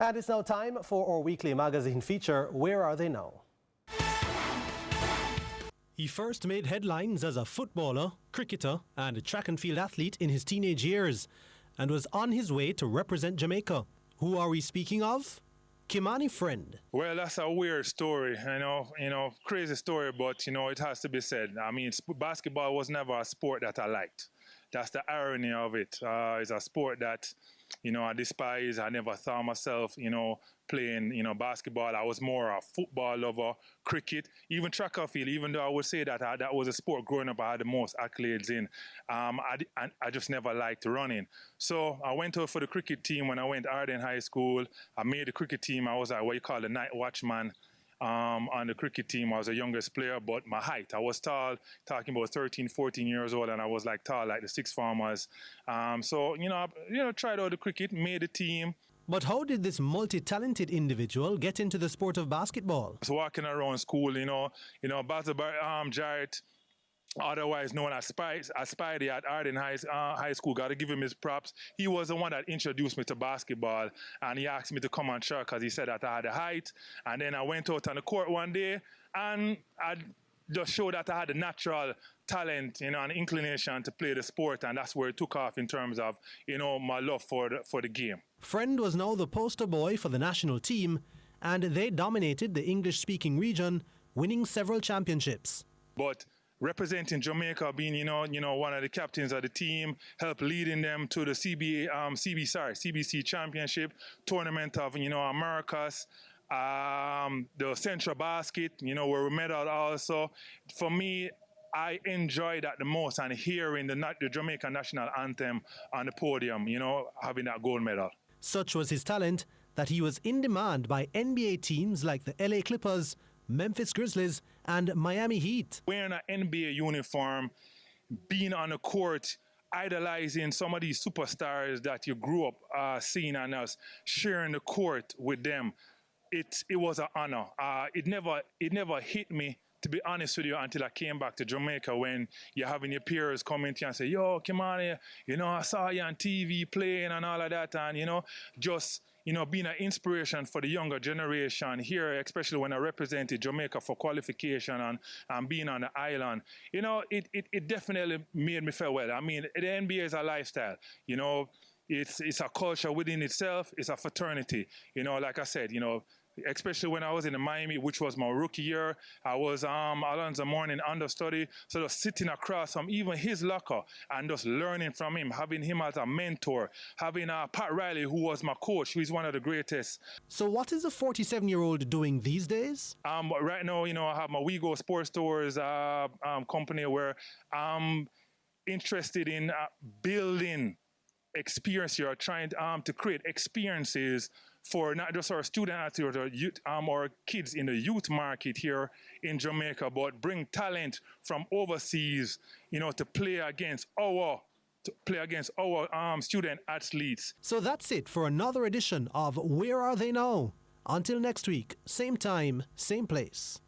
And it's now time for our weekly magazine feature, Where Are They Now? He first made headlines as a footballer, cricketer and track and field athlete in his teenage years and was on his way to represent Jamaica. Who are we speaking of? Kimani Friend. Well, that's a weird story, crazy story, but, it has to be said. I mean, basketball was never a sport that I liked. That's the irony of it. It's a sport that, I despise. I never thought myself, playing, basketball. I was more a football lover, cricket, even track and field, even though I would say that that was a sport growing up I had the most accolades in. I just never liked running. So I went out for the cricket team when I went to Arden High School. I made the cricket team. I was what you call the night watchman. On the cricket team, I was the youngest player, but my height, I was tall, talking about 13, 14 years old, and I was tall like the sixth formers. So, tried out the cricket, made the team. But how did this multi-talented individual get into the sport of basketball? I was walking around school, Basketball Jarrett, otherwise known as Spidey at Arden High School. Got to give him his props. He was the one that introduced me to basketball, and he asked me to come on track because he said that I had the height. And then I went out on the court one day, and I just showed that I had the natural talent, and inclination to play the sport, and that's where it took off in terms of, my love for the game. Friend was now the poster boy for the national team, and they dominated the English-speaking region, winning several championships. But representing Jamaica, being one of the captains of the team, helped leading them to the CBC Championship tournament of Americas, the Central Basket, where we medaled also. For me, I enjoyed that the most, and hearing the Jamaican national anthem on the podium, having that gold medal. Such was his talent that he was in demand by NBA teams like the LA Clippers, Memphis Grizzlies and Miami Heat. Wearing an NBA uniform, being on the court, idolizing some of these superstars that you grew up seeing and us, sharing the court with them, it was an honor. It never hit me, to be honest with you, until I came back to Jamaica, when you're having your peers come in to you and say, yo, Kimani, I saw you on TV playing and all of that, and, just being an inspiration for the younger generation here, especially when I represented Jamaica for qualification and being on the island. It definitely made me feel well. I mean, the NBA is a lifestyle. It's a culture within itself. It's a fraternity. Like I said, especially when I was in Miami, which was my rookie year, I was Alonzo Mourning understudy, so just sitting across from even his locker and just learning from him, having him as a mentor, having Pat Riley, who was my coach, who is one of the greatest. So what is a 47-year-old doing these days? Right now, I have my We Go Sports Stores company, where I'm interested in building experience. You're trying to create experiences for not just our student athletes or youth, or kids in the youth market here in Jamaica, but bring talent from overseas, to play against our student athletes. So that's it for another edition of Where Are They Now? Until next week, same time, same place.